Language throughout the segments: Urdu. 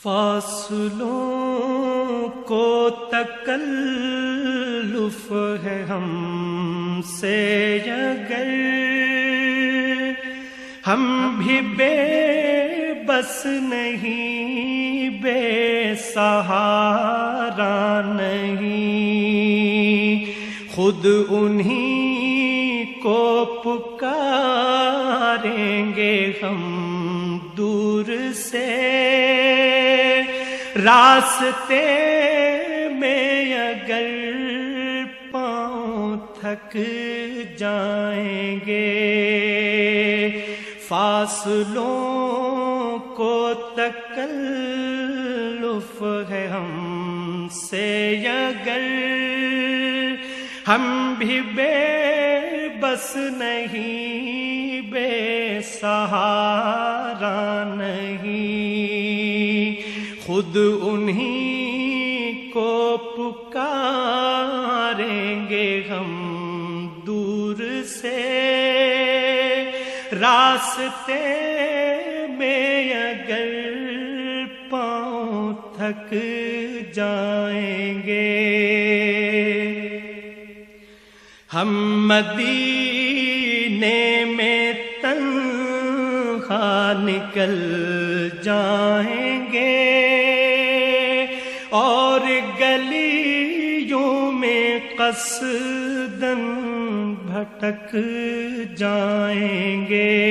فاصلوں کو تکلف ہے ہم سے اگر ہم بھی بے بس نہیں، بے سہارا نہیں، خود انہی کو پکاریں گے ہم دور سے، راستے میں اگر پاؤں تھک جائیں گے، فاصلوں کو تکلف ہے ہم سے اگر ہم بھی بے بس نہیں، بے سہارا نہیں، خود انہی کو پکاریں گے ہم دور سے، راستے میں اگر پاؤں تھک جائیں گے، ہم مدینے میں تنہا نکل جائیں گے اور گلیوں میں قصداً بھٹک جائیں گے،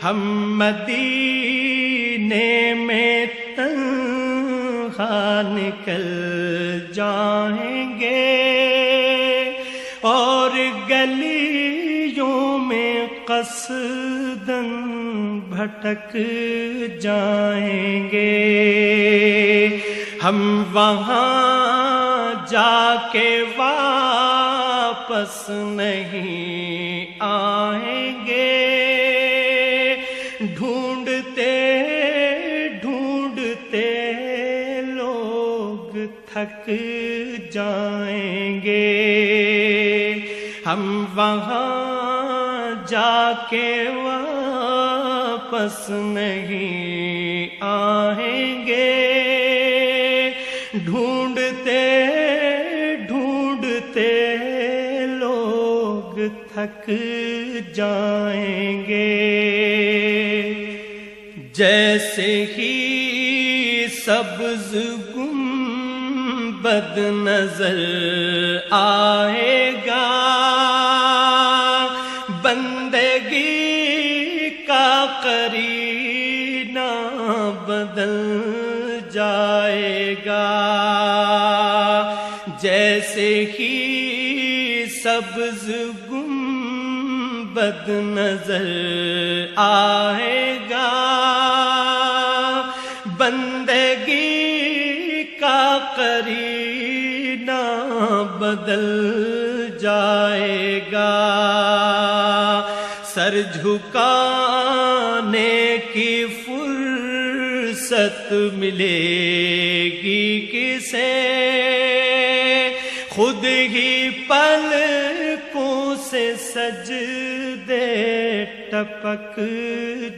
ہم مدینے میں تنہا نکل جائیں گے اور گلیوں میں قصداً بھٹک جائیں گے، ہم وہاں جا کے واپس نہیں آئیں گے، ڈھونڈتے ڈھونڈتے لوگ تھک جائیں گے، ہم وہاں جا کے واپس نہیں آئیں گے، ڈھونڈتے ڈھونڈتے لوگ تھک جائیں گے، جیسے ہی سبز گنبد نظر آئے گا، بندگی کا قرینہ بدل جائے گا، جیسے ہی سبز گنبد نظر آئے گا، بندگی کا قرینہ بدل جائے گا، سر جھکانے کی فرصت ملے گی کسے، خود ہی پلکوں سے سجدے ٹپک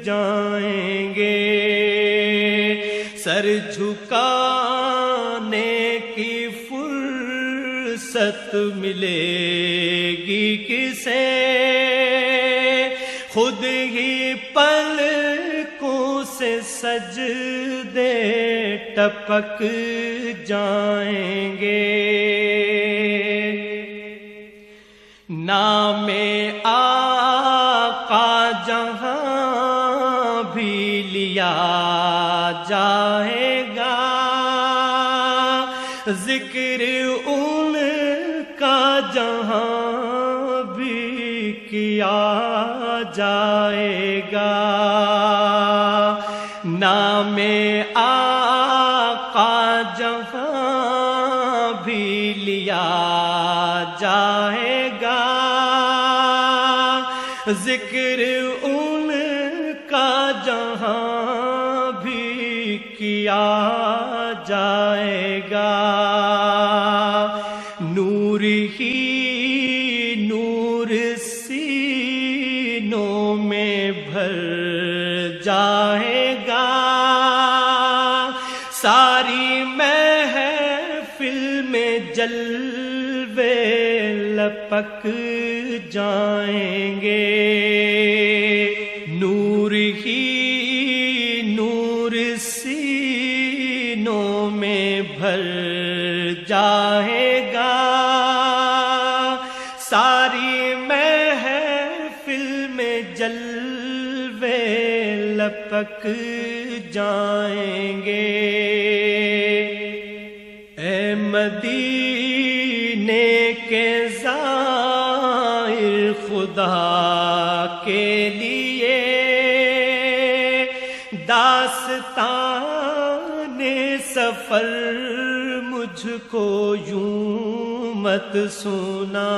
جائیں گے، سر جھکانے کی فرصت ملے گی کسے، خود ہی پلکوں سے سجدے ٹپک جائیں گے، نام آقا جہاں بھی لیا جائے گا، ذکر ان کا جہاں بھی کیا جائے گا، نام آقا جہاں بھی لیا جائے گا، ذکر ان کا جہاں بھی کیا جائے گا، نور ہی نور سینوں میں بھر جائے گا، پک جائیں گے، نور ہی نور سینوں میں بھر جائے گا، ساری محفل میں جلوے لپک جائیں گے۔ اے مدینے کے زائر خدا کے لیے داستان سفر مجھ کو یوں مت سنا،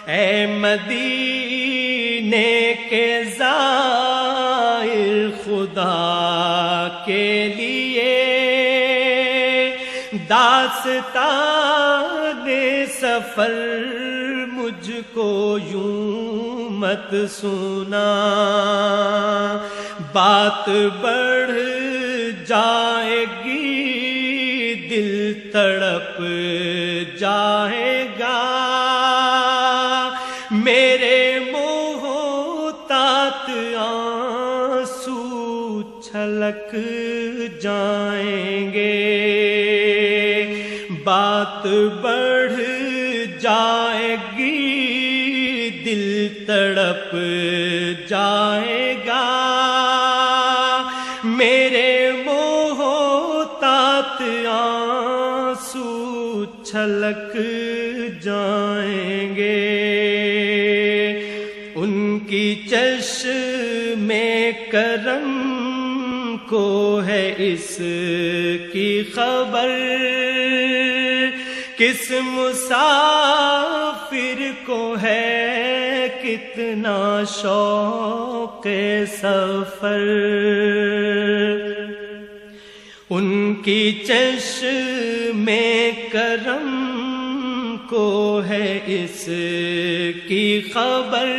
اے مدینے کے زائر خدا کے لیے داستان سفر مجھ کو یوں مت سنا، بات بڑھ جائے گی دل تڑپ جائے گا، میرے محتاط آنسو چھلک جائیں گے، بات بڑھ جائے گی دل تڑپ جائے گا، میرے محتاط آنسو چھلک جائیں گے، ان کی چشم کرم کو ہے اس کی خبر، کس مسافر کو ہے کتنا شوق سفر، ان کی چشم کرم کو ہے اس کی خبر،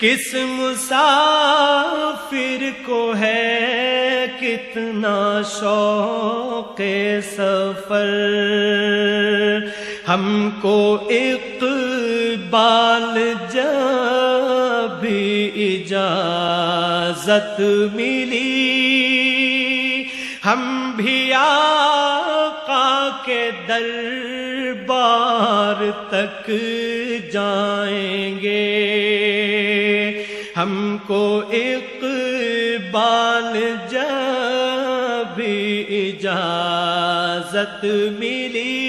کس مسافر کو ہے کتنا شوق سفر، ہم کو اقبال جب اجازت ملی، ہم بھی آقا کے دربار تک جائیں گے، ہم کو اقبال جب اجازت ملی،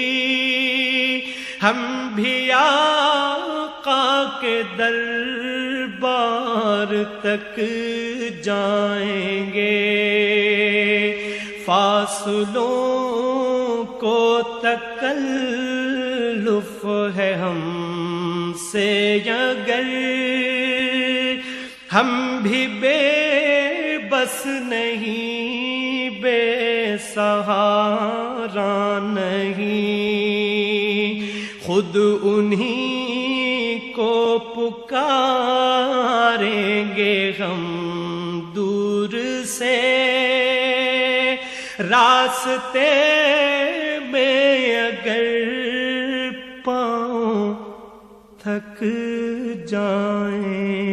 ہم بھی آقا کے دربار تک جائیں گے، فاصلوں کو تکلف ہے ہم سے اگر، ہم بھی بے بس نہیں، بے سہارا نہیں، خود انہی کو پکاریں گے ہم دور سے، راستے میں اگر پاؤں تھک جائیں